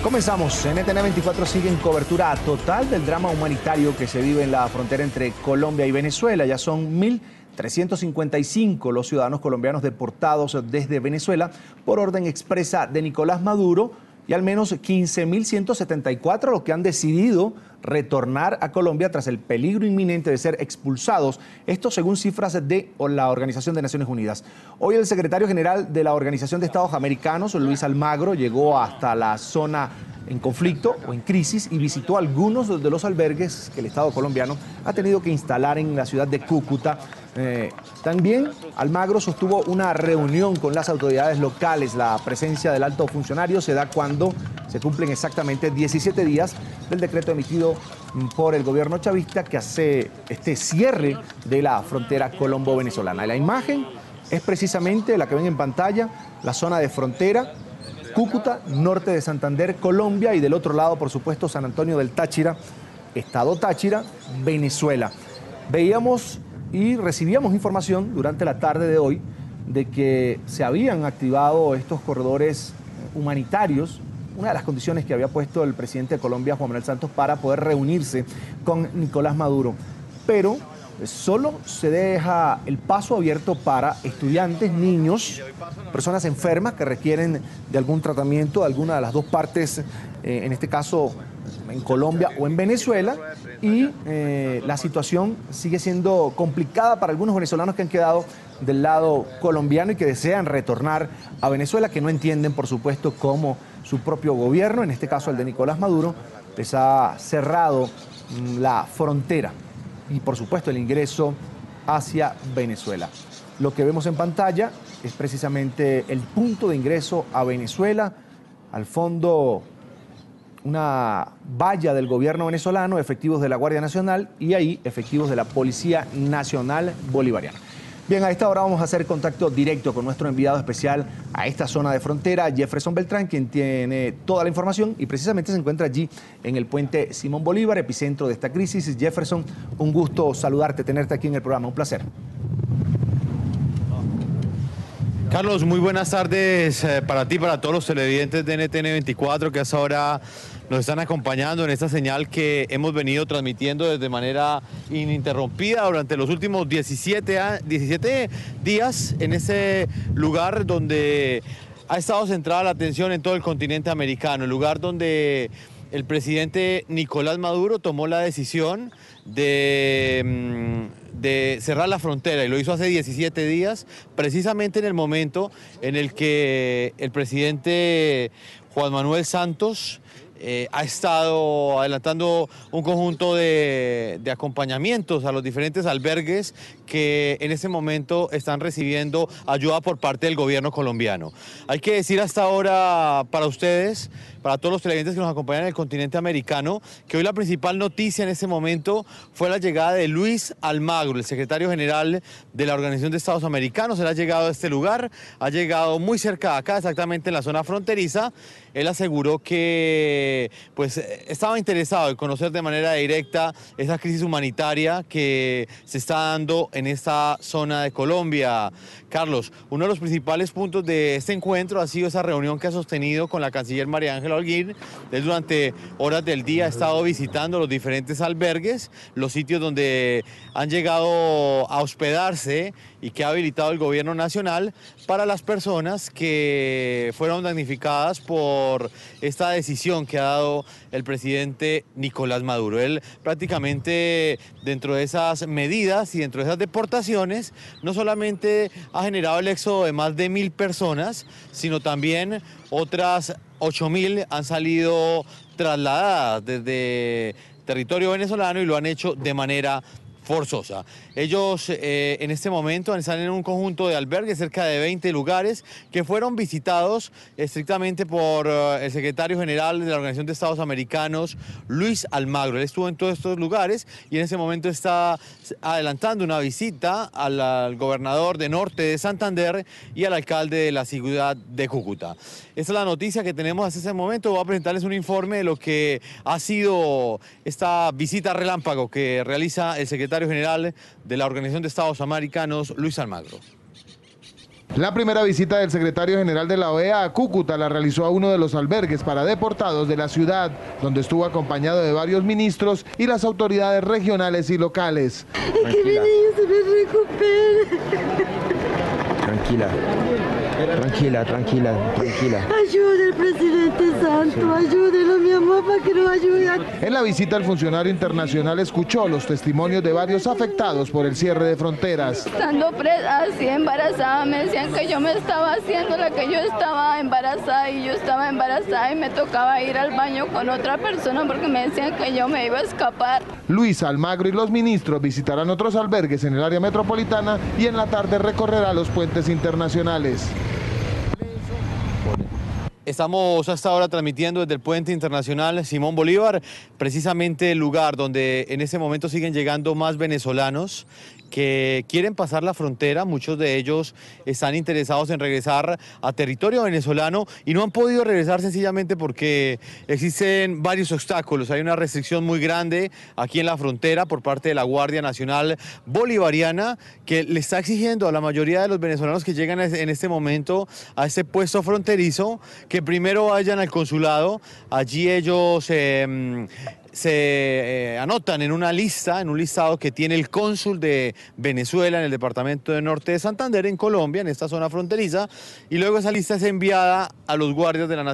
Comenzamos. NTN 24 sigue en cobertura total del drama humanitario que se vive en la frontera entre Colombia y Venezuela. Ya son 1.355 los ciudadanos colombianos deportados desde Venezuela por orden expresa de Nicolás Maduro y al menos 15.174 los que han decidido retornar a Colombia tras el peligro inminente de ser expulsados. Esto según cifras de la Organización de Naciones Unidas. Hoy el secretario general de la Organización de Estados Americanos, Luis Almagro, llegó hasta la zona en conflicto o en crisis y visitó algunos de los albergues que el Estado colombiano ha tenido que instalar en la ciudad de Cúcuta. También Almagro sostuvo una reunión con las autoridades locales. La presencia del alto funcionario se da cuando se cumplen exactamente 17 días del decreto emitido por el gobierno chavista que hace este cierre de la frontera colombo-venezolana. La imagen es precisamente la que ven en pantalla, la zona de frontera, Cúcuta, norte de Santander, Colombia, y del otro lado, por supuesto, San Antonio del Táchira, estado Táchira, Venezuela. Veíamos y recibíamos información durante la tarde de hoy de que se habían activado estos corredores humanitarios, una de las condiciones que había puesto el presidente de Colombia, Juan Manuel Santos, para poder reunirse con Nicolás Maduro. Pero solo se deja el paso abierto para estudiantes, niños, personas enfermas que requieren de algún tratamiento de alguna de las dos partes, en este caso en Colombia o en Venezuela, y la situación sigue siendo complicada para algunos venezolanos que han quedado del lado colombiano y que desean retornar a Venezuela, que no entienden, por supuesto, cómo su propio gobierno, en este caso el de Nicolás Maduro, les ha cerrado la frontera y, por supuesto, el ingreso hacia Venezuela. Lo que vemos en pantalla es precisamente el punto de ingreso a Venezuela. Al fondo, una valla del gobierno venezolano, efectivos de la Guardia Nacional y ahí efectivos de la Policía Nacional Bolivariana. Bien, a esta hora vamos a hacer contacto directo con nuestro enviado especial a esta zona de frontera, Jefferson Beltrán, quien tiene toda la información y precisamente se encuentra allí en el puente Simón Bolívar, epicentro de esta crisis. Jefferson, un gusto saludarte, tenerte aquí en el programa, un placer. Carlos, muy buenas tardes para ti, para todos los televidentes de NTN 24 que hasta ahora nos están acompañando en esta señal que hemos venido transmitiendo de manera ininterrumpida durante los últimos 17 días en ese lugar donde ha estado centrada la atención en todo el continente americano, el lugar donde el presidente Nicolás Maduro tomó la decisión de cerrar la frontera y lo hizo hace 17 días, precisamente en el momento en el que el presidente Juan Manuel Santos ha estado adelantando un conjunto de acompañamientos a los diferentes albergues que en este momento están recibiendo ayuda por parte del gobierno colombiano. Hay que decir hasta ahora para ustedes, para todos los televidentes que nos acompañan en el continente americano, que hoy la principal noticia en este momento fue la llegada de Luis Almagro, el secretario general de la Organización de Estados Americanos. Él ha llegado a este lugar, ha llegado muy cerca de acá, exactamente en la zona fronteriza. Él aseguró que pues, estaba interesado en conocer de manera directa esa crisis humanitaria que se está dando en esta zona de Colombia. Carlos, uno de los principales puntos de este encuentro ha sido esa reunión que ha sostenido con la canciller María Ángela Holguín. Él durante horas del día ha estado visitando los diferentes albergues, los sitios donde han llegado a hospedarse y que ha habilitado el gobierno nacional para las personas que fueron damnificadas por esta decisión que ha dado el presidente Nicolás Maduro. Él prácticamente dentro de esas medidas y dentro de esas deportaciones no solamente ha generado el éxodo de más de 1.000 personas, sino también otras 8.000 han salido trasladadas desde territorio venezolano y lo han hecho de manera forzosa. Ellos en este momento están en un conjunto de albergues, cerca de 20 lugares, que fueron visitados estrictamente por el secretario general de la Organización de Estados Americanos, Luis Almagro. Él estuvo en todos estos lugares y en ese momento está adelantando una visita al gobernador de Norte de Santander y al alcalde de la ciudad de Cúcuta. Esta es la noticia que tenemos hasta ese momento. Voy a presentarles un informe de lo que ha sido esta visita relámpago que realiza el secretario general de la Organización de Estados Americanos, Luis Almagro. La primera visita del secretario general de la OEA a Cúcuta la realizó a uno de los albergues para deportados de la ciudad, donde estuvo acompañado de varios ministros y las autoridades regionales y locales. Es que mi niño se me recupere. Tranquila. Ayude al presidente Santo, ayúdelo, mi amor, para que nos ayude. En la visita, el funcionario internacional escuchó los testimonios de varios afectados por el cierre de fronteras. Estando presa, así embarazada, me decían que yo me estaba haciendo la que yo estaba embarazada y yo estaba embarazada y me tocaba ir al baño con otra persona porque me decían que yo me iba a escapar. Luis Almagro y los ministros visitarán otros albergues en el área metropolitana y en la tarde recorrerá los puentes internacionales. Estamos hasta ahora transmitiendo desde el Puente Internacional Simón Bolívar, precisamente el lugar donde en este momento siguen llegando más venezolanos que quieren pasar la frontera. Muchos de ellos están interesados en regresar a territorio venezolano y no han podido regresar sencillamente porque existen varios obstáculos. Hay una restricción muy grande aquí en la frontera por parte de la Guardia Nacional Bolivariana, que le está exigiendo a la mayoría de los venezolanos que llegan en este momento a este puesto fronterizo que primero vayan al consulado. Allí ellos se anotan en una lista, en un listado que tiene el cónsul de Venezuela en el departamento de Norte de Santander, en Colombia, en esta zona fronteriza, y luego esa lista es enviada a los guardias de la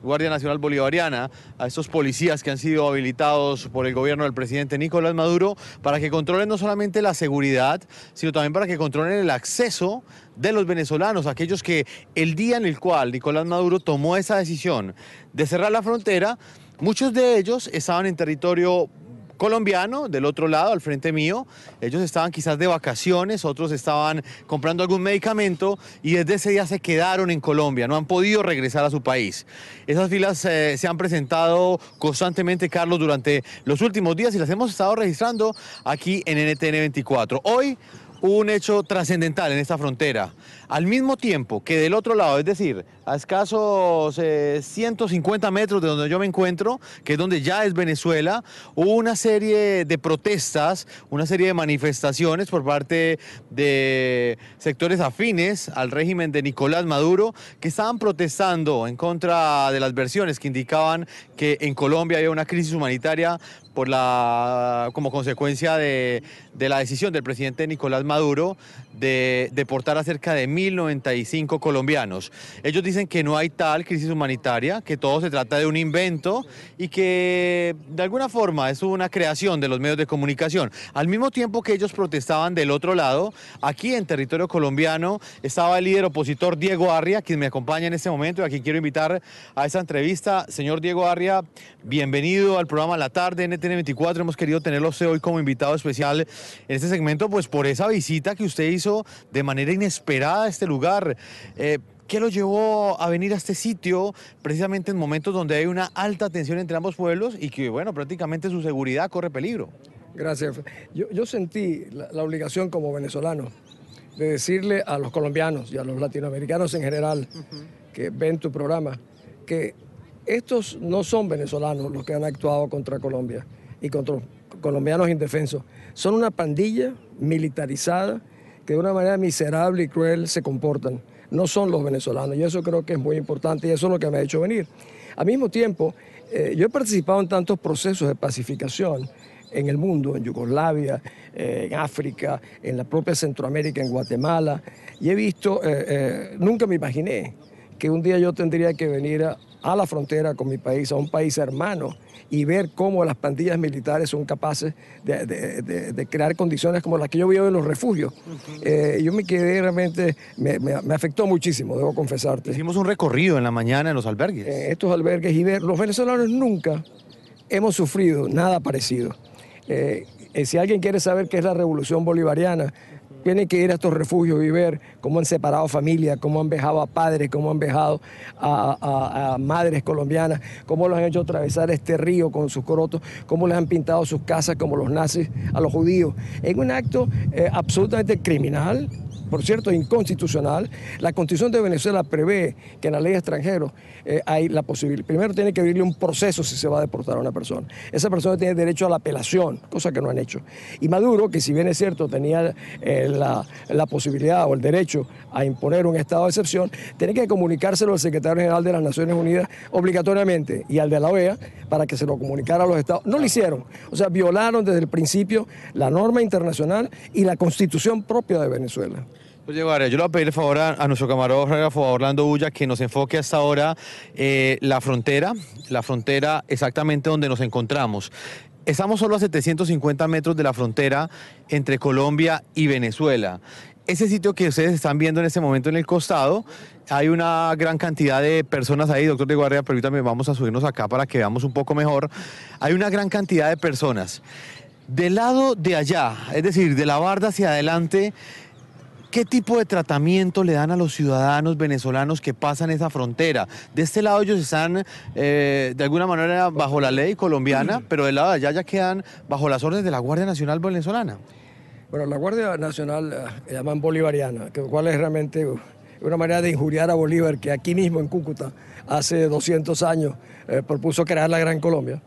Guardia Nacional Bolivariana, a estos policías que han sido habilitados por el gobierno del presidente Nicolás Maduro para que controlen no solamente la seguridad, sino también para que controlen el acceso de los venezolanos, aquellos que el día en el cual Nicolás Maduro tomó esa decisión de cerrar la frontera, muchos de ellos estaban en territorio colombiano, del otro lado, al frente mío. Ellos estaban quizás de vacaciones, otros estaban comprando algún medicamento y desde ese día se quedaron en Colombia, no han podido regresar a su país. Esas filas se han presentado constantemente, Carlos, durante los últimos días y las hemos estado registrando aquí en NTN 24. Hoy hubo un hecho trascendental en esta frontera. Al mismo tiempo que del otro lado, es decir, a escasos 150 metros de donde yo me encuentro, que es donde ya es Venezuela, hubo una serie de protestas, una serie de manifestaciones por parte de sectores afines al régimen de Nicolás Maduro, que estaban protestando en contra de las versiones que indicaban que en Colombia había una crisis humanitaria como consecuencia de la decisión del presidente Nicolás Maduro de deportar a cerca de 1.095 colombianos. Ellos dicen que no hay tal crisis humanitaria, que todo se trata de un invento y que de alguna forma es una creación de los medios de comunicación. Al mismo tiempo que ellos protestaban del otro lado, aquí en territorio colombiano estaba el líder opositor Diego Arria, quien me acompaña en este momento y a quien quiero invitar a esta entrevista. Señor Diego Arria, bienvenido al programa La Tarde NTN 24. Hemos querido tenerlo a usted hoy como invitado especial en este segmento, pues por esa visita que usted hizo de manera inesperada a este lugar. ¿Qué lo llevó a venir a este sitio precisamente en momentos donde hay una alta tensión entre ambos pueblos y que, bueno, prácticamente su seguridad corre peligro? Gracias. Yo sentí la obligación como venezolano de decirle a los colombianos y a los latinoamericanos en general que ven tu programa que estos no son venezolanos los que han actuado contra Colombia y contra los colombianos indefensos. Son una pandilla militarizada que de una manera miserable y cruel se comportan. No son los venezolanos y eso creo que es muy importante y eso es lo que me ha hecho venir. Al mismo tiempo, yo he participado en tantos procesos de pacificación en el mundo, en Yugoslavia, en África, en la propia Centroamérica, en Guatemala, y he visto, nunca me imaginé que un día yo tendría que venir a la frontera con mi país, a un país hermano, y ver cómo las pandillas militares son capaces de crear condiciones como las que yo veo en los refugios. Yo me quedé realmente, me afectó muchísimo, debo confesarte. Hicimos un recorrido en la mañana en los albergues. Estos albergues y ver, los venezolanos nunca hemos sufrido nada parecido. Si alguien quiere saber qué es la revolución bolivariana, tiene que ir a estos refugios y ver cómo han separado familias, cómo han vejado a padres, cómo han vejado a madres colombianas, cómo los han hecho atravesar este río con sus corotos, cómo les han pintado sus casas como los nazis a los judíos. En un acto absolutamente criminal, por cierto, inconstitucional. La Constitución de Venezuela prevé que en la ley de extranjeros hay la posibilidad, primero tiene que abrirle un proceso si se va a deportar a una persona. Esa persona tiene derecho a la apelación, cosa que no han hecho. Y Maduro, que si bien es cierto tenía la posibilidad o el derecho a imponer un estado de excepción, tiene que comunicárselo al secretario general de las Naciones Unidas obligatoriamente y al de la OEA para que se lo comunicara a los estados. No lo hicieron, o sea, violaron desde el principio la norma internacional y la Constitución propia de Venezuela. Pues Diego Arias, yo le voy a pedir el favor a nuestro camarógrafo Orlando Bulla que nos enfoque hasta ahora la frontera exactamente donde nos encontramos. Estamos solo a 750 metros de la frontera entre Colombia y Venezuela. Ese sitio que ustedes están viendo en este momento en el costado, hay una gran cantidad de personas ahí. Doctor Diego Arias, permítame, vamos a subirnos acá para que veamos un poco mejor. Hay una gran cantidad de personas. Del lado de allá, es decir, de la barda hacia adelante, ¿qué tipo de tratamiento le dan a los ciudadanos venezolanos que pasan esa frontera? De este lado ellos están de alguna manera bajo la ley colombiana, pero del lado de allá ya quedan bajo las órdenes de la Guardia Nacional venezolana. Bueno, la Guardia Nacional la llaman bolivariana, que cual es realmente una manera de injuriar a Bolívar, que aquí mismo en Cúcuta hace 200 años propuso crear la Gran Colombia.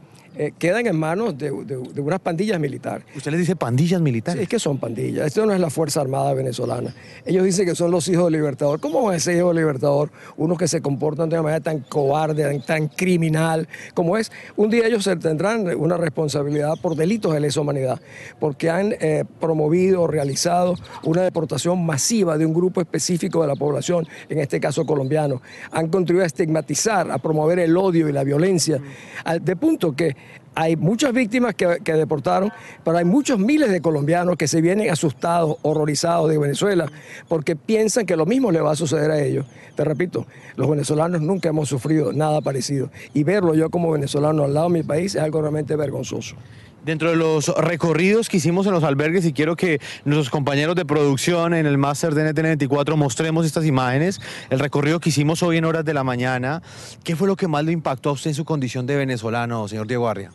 Quedan en manos de unas pandillas militares. ¿Usted les dice pandillas militares? Sí, es que son pandillas. Esto no es la Fuerza Armada venezolana. Ellos dicen que son los hijos del Libertador. ¿Cómo van a ser hijos del Libertador? Unos que se comportan de una manera tan cobarde, tan criminal como es. Un día ellos tendrán una responsabilidad por delitos de lesa humanidad, porque han promovido, realizado una deportación masiva de un grupo específico de la población, en este caso colombiano. Han contribuido a estigmatizar, a promover el odio y la violencia, de punto que hay muchas víctimas que deportaron, pero hay muchos miles de colombianos que se vienen asustados, horrorizados de Venezuela, porque piensan que lo mismo le va a suceder a ellos. Te repito, los venezolanos nunca hemos sufrido nada parecido, y verlo yo como venezolano al lado de mi país es algo realmente vergonzoso. Dentro de los recorridos que hicimos en los albergues, y quiero que nuestros compañeros de producción en el máster de NTN 24 mostremos estas imágenes, el recorrido que hicimos hoy en horas de la mañana, ¿qué fue lo que más le impactó a usted en su condición de venezolano, señor Diego Arias?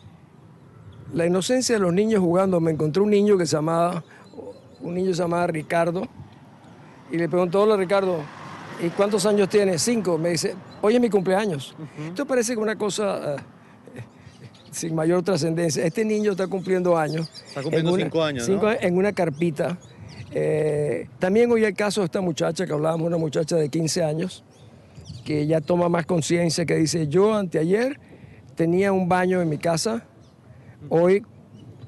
La inocencia de los niños jugando. Me encontré un niño se llamaba Ricardo, y le preguntó: hola Ricardo, ¿y cuántos años tienes? 5. Me dice: hoy es mi cumpleaños. Esto parece que una cosa sin mayor trascendencia. Este niño está cumpliendo años. Está cumpliendo 5 años, ¿no? 5 años en una carpita. También oí el caso de esta muchacha que hablábamos, una muchacha de 15 años, que ya toma más conciencia, que dice: yo anteayer tenía un baño en mi casa, hoy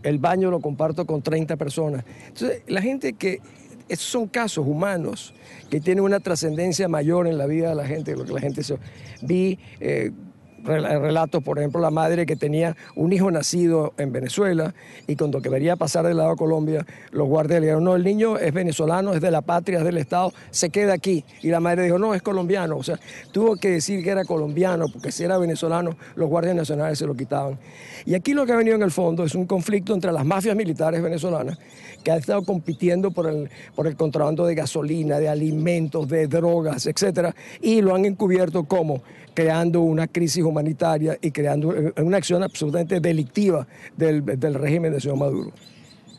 el baño lo comparto con 30 personas. Entonces, la gente que... Estos son casos humanos que tienen una trascendencia mayor en la vida de la gente, lo que la gente... Vi relatos, por ejemplo, la madre que tenía un hijo nacido en Venezuela y cuando quería pasar del lado a Colombia, los guardias le dijeron: no, el niño es venezolano, es de la patria, es del Estado, se queda aquí. Y la madre dijo: no, es colombiano. O sea, tuvo que decir que era colombiano, porque si era venezolano, los guardias nacionales se lo quitaban. Y aquí lo que ha venido en el fondo es un conflicto entre las mafias militares venezolanas, que han estado compitiendo por el contrabando de gasolina, de alimentos, de drogas, etcétera, y lo han encubierto como creando una crisis humanitaria y creando una acción absolutamente delictiva del régimen del señor Maduro.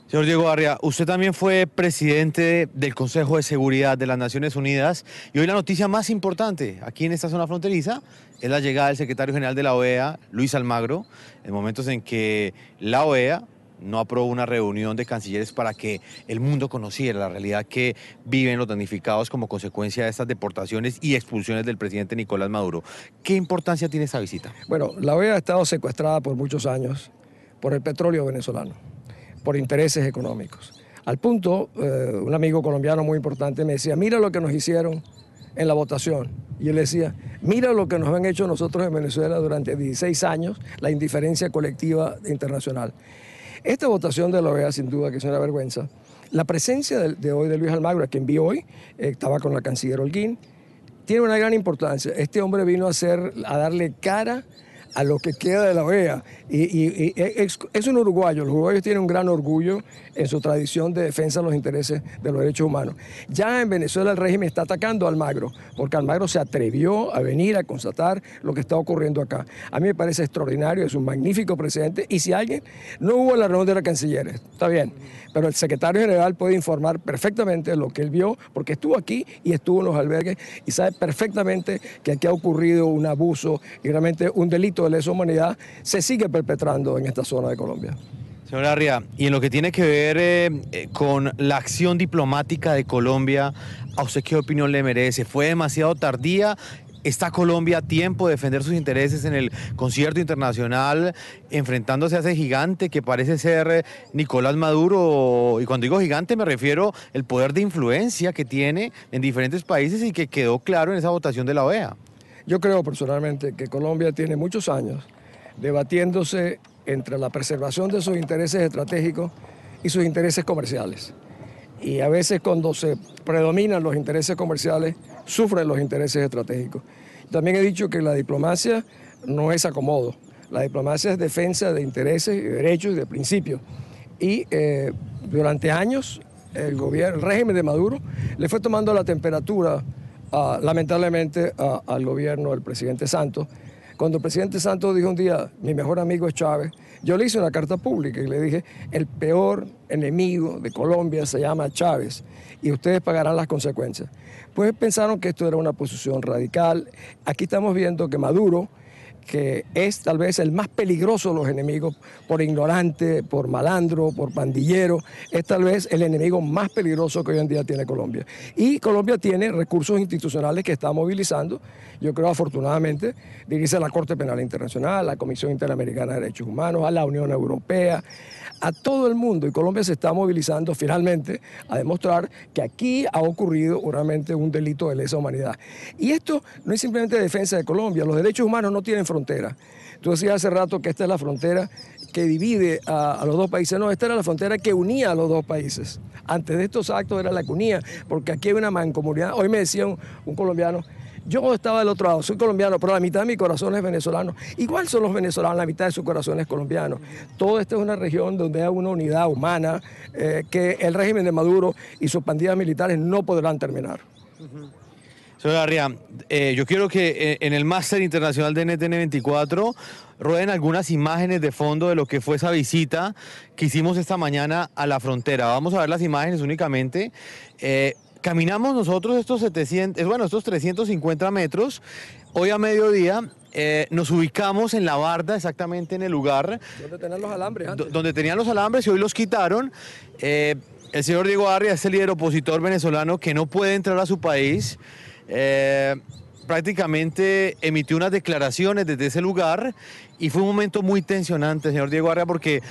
Señor Diego Arias, usted también fue presidente del Consejo de Seguridad de las Naciones Unidas, y hoy la noticia más importante aquí en esta zona fronteriza es la llegada del secretario general de la OEA, Luis Almagro, en momentos en que la OEA no aprobó una reunión de cancilleres para que el mundo conociera la realidad que viven los damnificados como consecuencia de estas deportaciones y expulsiones del presidente Nicolás Maduro. ¿Qué importancia tiene esta visita? Bueno, la OEA ha estado secuestrada por muchos años por el petróleo venezolano, por intereses económicos. Al punto, un amigo colombiano muy importante me decía: mira lo que nos hicieron en la votación. Y yo le decía: mira lo que nos han hecho nosotros en Venezuela durante 16 años, la indiferencia colectiva internacional. Esta votación de la OEA, sin duda que es una vergüenza. La presencia de hoy de Luis Almagro, a quien vi hoy, estaba con la canciller Holguín, tiene una gran importancia. Este hombre vino a darle cara a lo que queda de la OEA. Y es un uruguayo. Los uruguayos tienen un gran orgullo en su tradición de defensa de los intereses de los derechos humanos. Ya en Venezuela el régimen está atacando a Almagro, porque Almagro se atrevió a venir a constatar lo que está ocurriendo acá. A mí me parece extraordinario, es un magnífico presidente, y si alguien no hubo en la reunión de la Cancilleres, está bien, pero el secretario general puede informar perfectamente lo que él vio, porque estuvo aquí y estuvo en los albergues y sabe perfectamente que aquí ha ocurrido un abuso y realmente un delito de lesa humanidad se sigue perpetrando en esta zona de Colombia. Señor Arria, y en lo que tiene que ver con la acción diplomática de Colombia, ¿a usted qué opinión le merece? ¿Fue demasiado tardía? ¿Está Colombia a tiempo de defender sus intereses en el concierto internacional, enfrentándose a ese gigante que parece ser Nicolás Maduro? Y cuando digo gigante me refiero al poder de influencia que tiene en diferentes países y que quedó claro en esa votación de la OEA. Yo creo personalmente que Colombia tiene muchos años debatiéndose entre la preservación de sus intereses estratégicos y sus intereses comerciales. Y a veces cuando se predominan los intereses comerciales, sufren los intereses estratégicos. También he dicho que la diplomacia no es acomodo. La diplomacia es defensa de intereses y derechos y de principios. Y durante años el régimen de Maduro le fue tomando la temperatura, lamentablemente, al gobierno del presidente Santos. Cuando el presidente Santos dijo un día, mi mejor amigo es Chávez, yo le hice una carta pública y le dije, el peor enemigo de Colombia se llama Chávez y ustedes pagarán las consecuencias. Pues pensaron que esto era una posición radical. Aquí estamos viendo que Maduro, que es tal vez el más peligroso de los enemigos, por ignorante, por malandro, por pandillero, es tal vez el enemigo más peligroso que hoy en día tiene Colombia. Y Colombia tiene recursos institucionales que está movilizando, yo creo afortunadamente, dirige a la Corte Penal Internacional, a la Comisión Interamericana de Derechos Humanos, a la Unión Europea, a todo el mundo, y Colombia se está movilizando finalmente a demostrar que aquí ha ocurrido realmente un delito de lesa humanidad. Y esto no es simplemente defensa de Colombia, los derechos humanos no tienen frontera. Tú decías hace rato que esta es la frontera que divide a los dos países. No, esta era la frontera que unía a los dos países. Antes de estos actos era la que unía, porque aquí hay una mancomunidad. Hoy me decía un colombiano, yo estaba del otro lado, soy colombiano, pero la mitad de mi corazón es venezolano. Igual son los venezolanos, la mitad de su corazón es colombiano. Toda esta es una región donde hay una unidad humana que el régimen de Maduro y sus pandillas militares no podrán terminar. Señor Arria, yo quiero que en el Máster Internacional de NTN 24 rueden algunas imágenes de fondo de lo que fue esa visita que hicimos esta mañana a la frontera. Vamos a ver las imágenes únicamente. Caminamos nosotros estos 350 metros. Hoy a mediodía nos ubicamos en la barda, exactamente en el lugar. Donde tenían los alambres antes. Donde tenían los alambres y hoy los quitaron. El señor Diego Arria es el líder opositor venezolano que no puede entrar a su país. Prácticamente emitió unas declaraciones desde ese lugar y fue un momento muy tensionante, señor Diego Arria, porque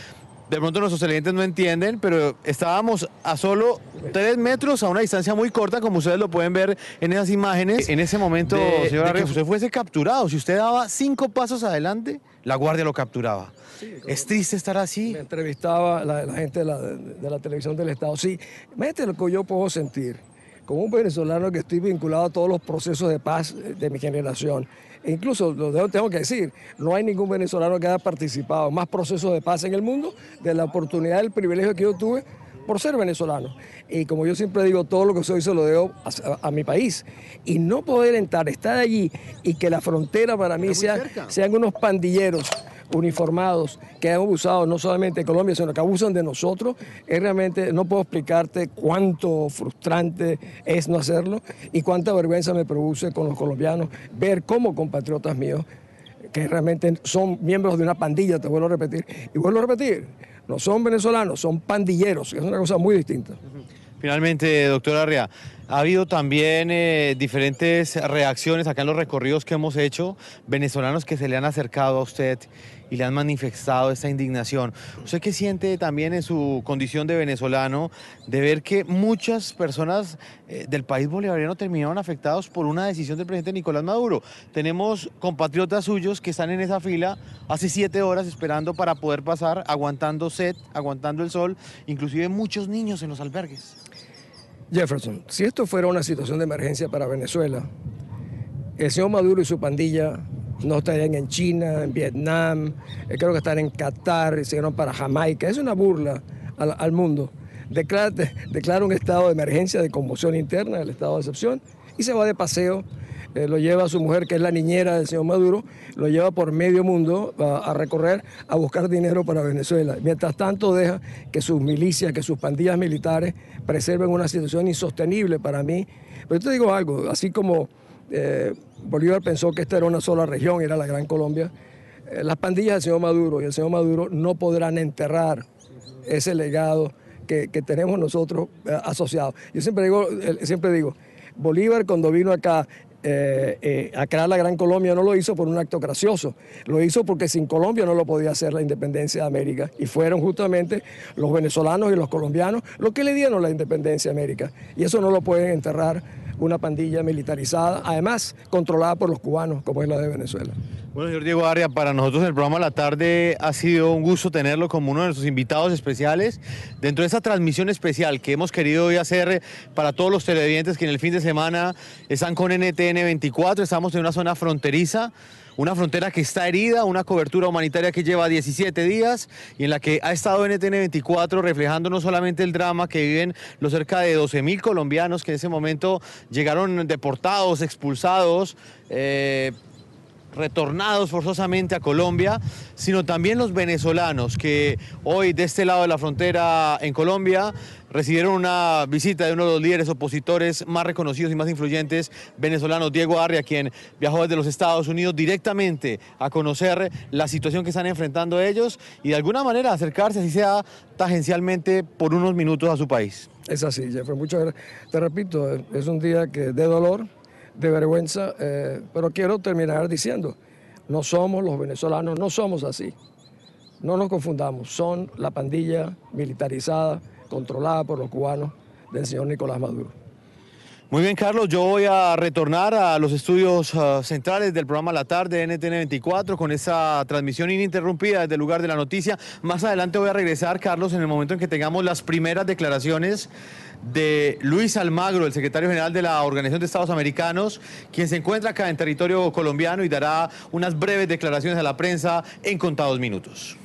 de pronto nuestros televidentes no entienden, pero estábamos a solo 3 metros a una distancia muy corta, como ustedes lo pueden ver en esas imágenes. En ese momento, señor Arria, si usted fuese capturado, si usted daba 5 pasos adelante, la guardia lo capturaba. Sí, ¿es triste estar así? Me entrevistaba la gente de la televisión del Estado. Sí, imagínate lo que yo puedo sentir. Como un venezolano que estoy vinculado a todos los procesos de paz de mi generación. E incluso, lo tengo que decir, no hay ningún venezolano que haya participado en más procesos de paz en el mundo de la oportunidad, del privilegio que yo tuve por ser venezolano. Y como yo siempre digo, todo lo que soy se lo debo a mi país. Y no poder estar allí y que la frontera para mí sean unos pandilleros uniformados que han abusado no solamente de Colombia, sino que abusan de nosotros, es realmente, no puedo explicarte cuánto frustrante es no hacerlo y cuánta vergüenza me produce con los colombianos ver cómo compatriotas míos, que realmente son miembros de una pandilla, te vuelvo a repetir, y vuelvo a repetir, no son venezolanos, son pandilleros, que es una cosa muy distinta. Finalmente, doctor Arria, ha habido también diferentes reacciones acá en los recorridos que hemos hecho, venezolanos que se le han acercado a usted y le han manifestado esta indignación. ¿Usted qué siente también en su condición de venezolano de ver que muchas personas del país bolivariano terminaron afectados por una decisión del presidente Nicolás Maduro? Tenemos compatriotas suyos que están en esa fila hace 7 horas esperando para poder pasar, aguantando sed, aguantando el sol, inclusive muchos niños en los albergues. Jefferson, si esto fuera una situación de emergencia para Venezuela, el señor Maduro y su pandilla no estarían en China, en Vietnam, creo que están en Qatar, y se fueron para Jamaica. Es una burla al mundo. Declara un estado de emergencia, de conmoción interna, el estado de excepción, y se va de paseo. Lo lleva a su mujer, que es la niñera del señor Maduro, lo lleva por medio mundo a recorrer, a buscar dinero para Venezuela. Mientras tanto deja que sus milicias, que sus pandillas militares preserven una situación insostenible para mí. Pero yo te digo algo, así como Bolívar pensó que esta era una sola región, era la Gran Colombia, las pandillas del señor Maduro y el señor Maduro no podrán enterrar ese legado que tenemos nosotros asociados. Yo siempre digo, Bolívar cuando vino acá a crear la Gran Colombia no lo hizo por un acto gracioso, lo hizo porque sin Colombia no lo podía hacer la independencia de América, y fueron justamente los venezolanos y los colombianos los que le dieron la independencia a América, y eso no lo pueden enterrar una pandilla militarizada, además controlada por los cubanos, como es la de Venezuela. Bueno, señor Diego Arria, para nosotros en el programa La Tarde ha sido un gusto tenerlo como uno de nuestros invitados especiales dentro de esta transmisión especial que hemos querido hoy hacer para todos los televidentes que en el fin de semana están con NTN 24. Estamos en una zona fronteriza, una frontera que está herida, una cobertura humanitaria que lleva 17 días y en la que ha estado NTN 24 reflejando no solamente el drama que viven los cerca de 12.000 colombianos que en ese momento llegaron deportados, expulsados, retornados forzosamente a Colombia, sino también los venezolanos que hoy de este lado de la frontera en Colombia recibieron una visita de uno de los líderes opositores más reconocidos y más influyentes venezolanos, Diego Arria, quien viajó desde los Estados Unidos directamente a conocer la situación que están enfrentando ellos y de alguna manera acercarse, así sea tangencialmente, por unos minutos a su país. Es así, Jeffrey, muchas gracias. Te repito, es un día de dolor, de vergüenza, pero quiero terminar diciendo, no somos los venezolanos, no somos así. No nos confundamos, son la pandilla militarizada, controlada por los cubanos del señor Nicolás Maduro. Muy bien, Carlos, yo voy a retornar a los estudios centrales del programa La Tarde de NTN 24 con esa transmisión ininterrumpida desde el lugar de la noticia. Más adelante voy a regresar, Carlos, en el momento en que tengamos las primeras declaraciones de Luis Almagro, el secretario general de la Organización de Estados Americanos, quien se encuentra acá en territorio colombiano y dará unas breves declaraciones a la prensa en contados minutos.